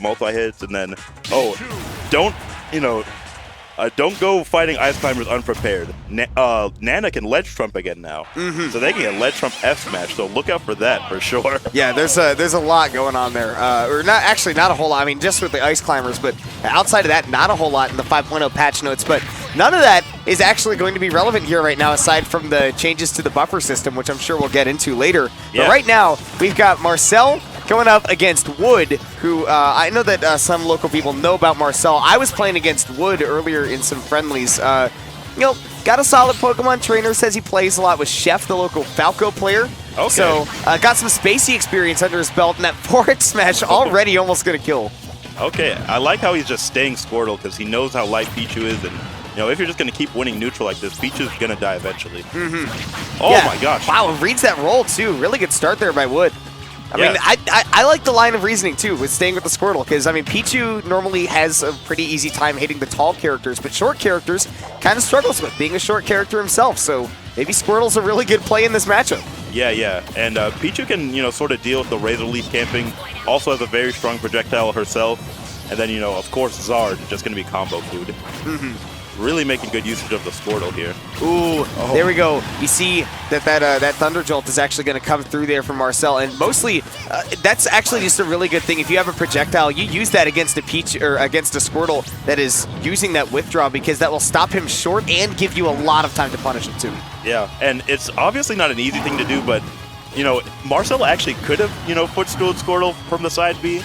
multi-hits, and then, oh, don't, you know, don't go fighting Ice Climbers unprepared. Nana can ledge trump again now, so they can get ledge trump F smash. So look out for that for sure. Yeah, there's a lot going on there, or not a whole lot. I mean, just with the Ice Climbers, but outside of that, not a whole lot in the 5.0 patch notes. But none of that is actually going to be relevant here right now, aside from the changes to the buffer system, which I'm sure we'll get into later. Yeah. But right now, we've got Marcel going up against Wood, who I know that some local people know about Marcel. I was playing against Wood earlier in some friendlies. You know, got a solid Pokemon trainer, says he plays a lot with Chef, the local Falco player. Okay. So got some spacey experience under his belt, and that 4X smash already almost going to kill. Okay, I like how he's just staying Squirtle because he knows how light Pichu is, and you know, if you're just going to keep winning neutral like this, Pichu's going to die eventually. Oh yeah. My gosh. Wow, reads that roll too. Really good start there by Wood. I mean, I like the line of reasoning, too, with staying with the Squirtle, because, I mean, Pichu normally has a pretty easy time hitting the tall characters, but short characters kind of struggles with being a short character himself, so maybe Squirtle's a really good play in this matchup. Yeah, and Pichu can, you know, sort of deal with the Razor Leaf camping, also has a very strong projectile herself, and then, you know, of course, Zard, just going to be combo food. Really making good usage of the Squirtle here. Ooh, there we go. You see that Thunder Jolt is actually going to come through there from Marcel, and mostly that's actually just a really good thing. If you have a projectile, you use that against a against a Squirtle that is using that withdraw, because that will stop him short and give you a lot of time to punish him too. Yeah, and it's obviously not an easy thing to do, but you know, Marcel actually could have, you know, footstooled Squirtle from the side B.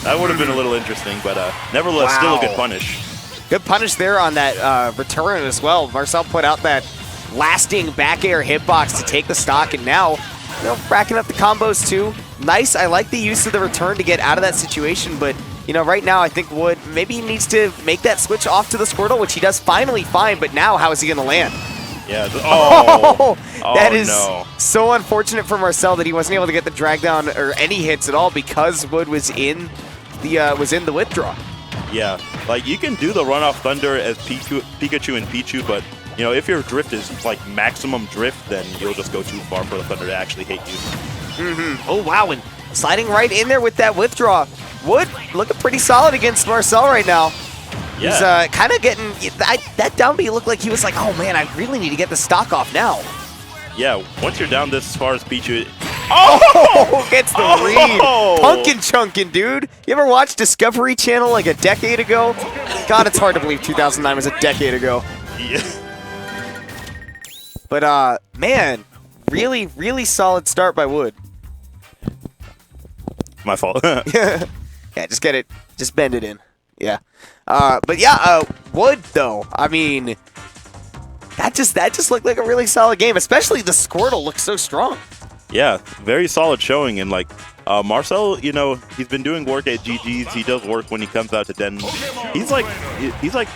That would have been a little interesting, but nevertheless, still a good punish. Good punish there on that return as well. Marcel put out that lasting back air hitbox to take the stock, and now, you know, racking up the combos too. Nice. I like the use of the return to get out of that situation, but, you know, right now I think Wood, maybe he needs to make that switch off to the Squirtle, which he does finally fine, but now how is he going to land? Yeah. That is so unfortunate for Marcel that he wasn't able to get the drag down or any hits at all because Wood was in the withdraw. Yeah, like you can do the runoff Thunder as Pikachu and Pichu, but you know, if your drift is like maximum drift, then you'll just go too far for the Thunder to actually hit you. Oh wow, and sliding right in there with that withdraw. Wood looking pretty solid against Marcel right now. Yeah. He's kind of getting that down B looked like he was like, oh man, I really need to get the stock off now. Yeah, once you're down this far as Pichu. Oh, gets the read. Punkin' chunkin', dude. You ever watch Discovery Channel like a decade ago? God, it's hard to believe 2009 was a decade ago. Yeah. But, man, really, really solid start by Wood. My fault. Yeah, just get it. Just bend it in. Yeah. But, yeah, Wood, though, I mean, that just looked like a really solid game, especially the Squirtle looks so strong. Yeah, very solid showing, and like Marcel, you know, he's been doing work at GG's. He does work when he comes out to Den. He's like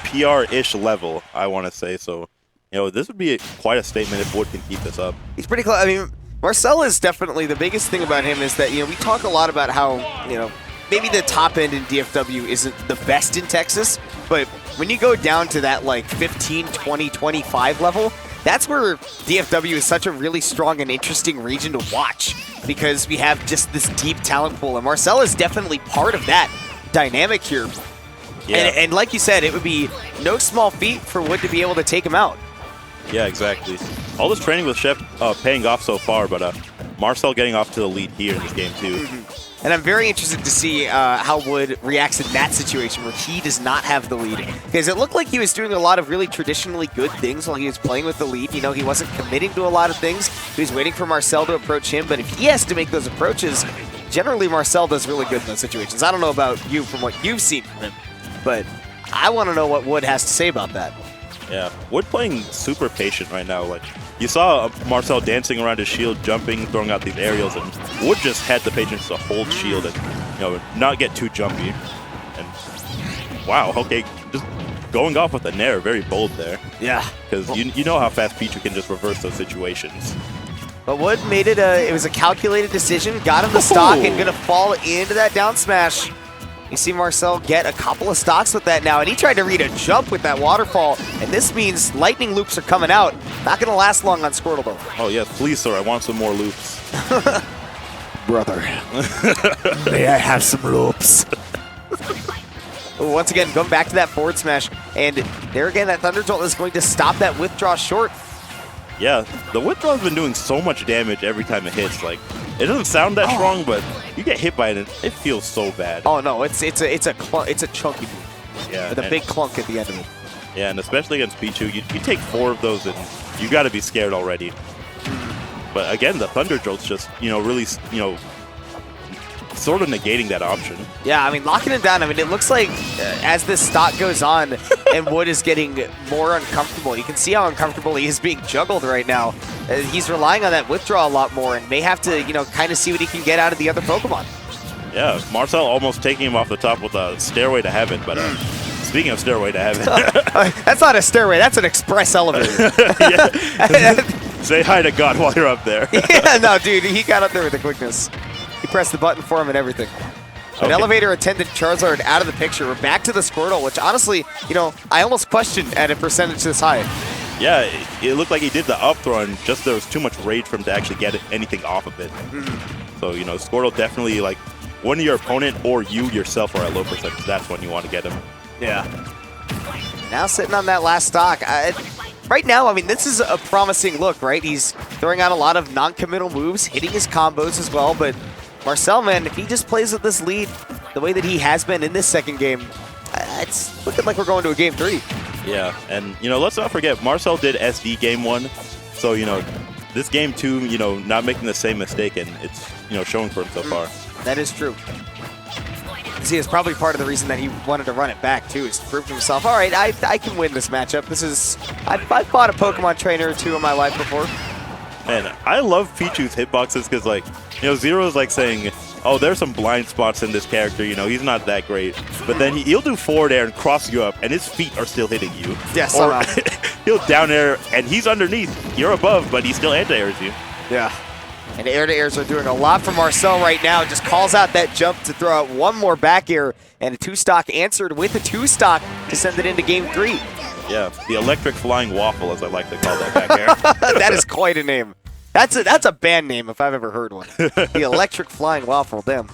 PR-ish level, I want to say. So, you know, this would be quite a statement if Wood can keep this up. He's pretty close. I mean, Marcel is definitely the biggest thing about him is that, you know, we talk a lot about how, you know, maybe the top end in DFW isn't the best in Texas, but when you go down to that like 15, 20, 25 level, that's where DFW is such a really strong and interesting region to watch because we have just this deep talent pool, and Marcel is definitely part of that dynamic here. Yeah. And like you said, it would be no small feat for Wood to be able to take him out. Yeah, exactly. All this training with Chef paying off so far, but Marcel getting off to the lead here in this game too. And I'm very interested to see how Wood reacts in that situation where he does not have the lead. Because it looked like he was doing a lot of really traditionally good things while he was playing with the lead. You know, he wasn't committing to a lot of things. He was waiting for Marcel to approach him. But if he has to make those approaches, generally Marcel does really good in those situations. I don't know about you from what you've seen from him, but I want to know what Wood has to say about that. Yeah, Wood playing super patient right now. Like, you saw Marcel dancing around his shield, jumping, throwing out these aerials, and Wood just had the patience to hold shield and, you know, not get too jumpy. And wow, okay, just going off with a nair, very bold there. Yeah, because you know how fast Pichu can just reverse those situations. But Wood made it it was a calculated decision, got him the stock, and gonna fall into that down smash. You see Marcel get a couple of stocks with that now, and he tried to read a jump with that waterfall, and this means lightning loops are coming out. Not going to last long on Squirtle, though. Oh, yes, please, sir. I want some more loops. Brother, may I have some loops? Once again, going back to that forward smash. And there again, that Thunder Jolt is going to stop that withdraw short. Yeah, the withdraw's been doing so much damage every time it hits. Like, it doesn't sound that strong, but you get hit by it and it feels so bad. Oh no, it's a chunky move. Yeah, with a big clunk at the end of it. Yeah, and especially against Pichu, you take 4 of those and you got to be scared already. But again, the Thunder Jolt's just, really, sort of negating that option. Yeah, I mean, locking him down, I mean, it looks like as this stock goes on and Wood is getting more uncomfortable, you can see how uncomfortable he is being juggled right now. He's relying on that withdraw a lot more and may have to, kind of see what he can get out of the other Pokemon. Yeah, Marcel almost taking him off the top with a Stairway to Heaven, but speaking of Stairway to Heaven. That's not a stairway, that's an express elevator. Say hi to God while you're up there. Yeah, no, dude, he got up there with the quickness. He pressed the button for him and everything. An elevator attendant Charizard out of the picture. We're back to the Squirtle, which honestly, I almost questioned at a percentage this high. Yeah, it looked like he did the up throw and just there was too much rage for him to actually get anything off of it. So, Squirtle definitely, like, when your opponent or you yourself are at low percentage, that's when you want to get him. Yeah. Now sitting on that last stock. Right now, I mean, this is a promising look, right? He's throwing out a lot of non-committal moves, hitting his combos as well, but Marcel, man, if he just plays with this lead the way that he has been in this second game, it's looking like we're going to a game 3. Yeah, and, let's not forget, Marcel did SD game 1, so, this game 2, not making the same mistake, and it's, showing for him so far. That is true. See, it's probably part of the reason that he wanted to run it back, too, is to prove to himself, all right, I can win this matchup. I've fought a Pokemon trainer or 2 in my life before. And I love Pichu's hitboxes because, like, Zero is like saying, oh, there's some blind spots in this character, he's not that great. But then he'll do forward air and cross you up, and his feet are still hitting you. Yes, or he'll down air, and he's underneath. You're above, but he still anti-airs you. Yeah. And air-to-airs are doing a lot for Marcel right now. Just calls out that jump to throw out one more back air, and a 2-stock answered with a 2-stock to send it into game 3. Yeah, the electric flying waffle, as I like to call that back air. That is quite a name. That's a band name if I've ever heard one. The electric flying waffle, damn.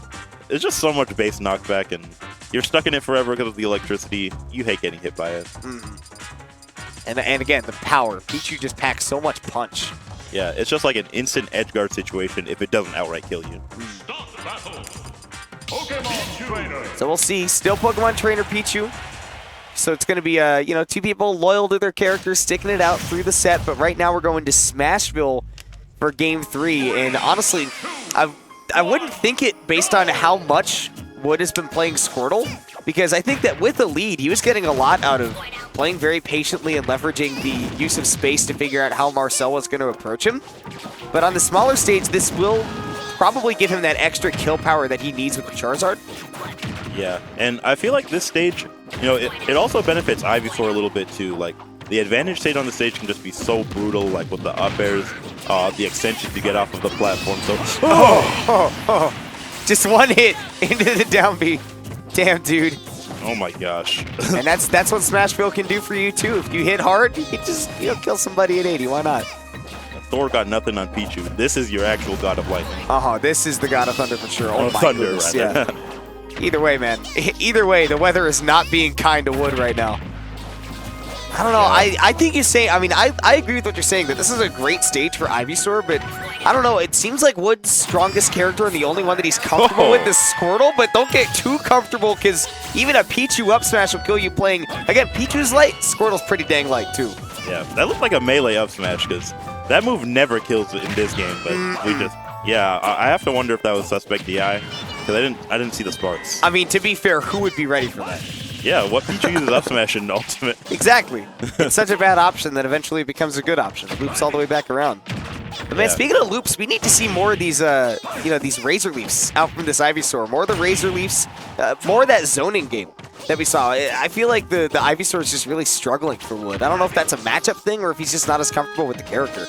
It's just so much base knockback, and you're stuck in it forever because of the electricity. You hate getting hit by it. And again, the power. Pichu just packs so much punch. Yeah, it's just like an instant edge guard situation if it doesn't outright kill you. So we'll see. Still Pokemon Trainer Pichu. So it's going to be, 2 people loyal to their characters, sticking it out through the set. But right now we're going to Smashville for Game 3. And honestly, I wouldn't think it based on how much Wood has been playing Squirtle. Because I think that with the lead, he was getting a lot out of playing very patiently and leveraging the use of space to figure out how Marcel was going to approach him. But on the smaller stage, this will probably give him that extra kill power that he needs with the Charizard. Yeah, and I feel like this stage, it also benefits Ivysaur a little bit too. Like, the advantage state on the stage can just be so brutal, like with the up airs, the extensions you get off of the platform. So, just one hit into the down B. Damn, dude. Oh my gosh. And that's what Smashville can do for you too. If you hit hard, you can just kill somebody at 80. Why not? Thor got nothing on Pichu. This is your actual God of Lightning. This is the God of Thunder for sure. Oh my Thunder, goodness, rather. Yeah. Either way, man. Either way, the weather is not being kind to Wood right now. I don't know. Yeah. I think you're saying, I agree with what you're saying, that this is a great stage for Ivysaur, but I don't know. It seems like Wood's strongest character and the only one that he's comfortable with is Squirtle, but don't get too comfortable because even a Pichu up smash will kill you playing. Again, Pichu's light, Squirtle's pretty dang light too. Yeah, that looked like a melee up smash because that move never kills in this game, but we just, I have to wonder if that was suspect DI because I didn't see the sparks. To be fair, who would be ready for that? Yeah, what Pichu uses up smash in Ultimate? Exactly. It's such a bad option that eventually it becomes a good option. It loops all the way back around. But man, speaking of loops, we need to see more of these, these Razor Leafs out from this Ivysaur. More of the Razor Leafs, more of that zoning game that we saw. I feel like the Ivysaur is just really struggling for Wood. I don't know if that's a matchup thing or if he's just not as comfortable with the character.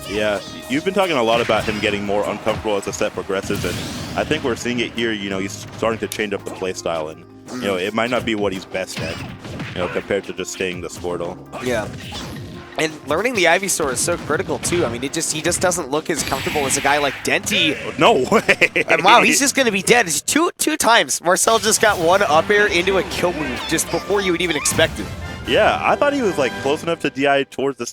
Yeah, you've been talking a lot about him getting more uncomfortable as the set progresses, and I think we're seeing it here. He's starting to change up the play style, and it might not be what he's best at, compared to just staying the Squirtle. Yeah. And learning the Ivysaur is so critical too. I mean, he just doesn't look as comfortable as a guy like Denty. No way. And wow, he's just going to be dead. It's two times. Marcel just got one up air into a kill move just before you would even expect it. Yeah, I thought he was like close enough to DI towards the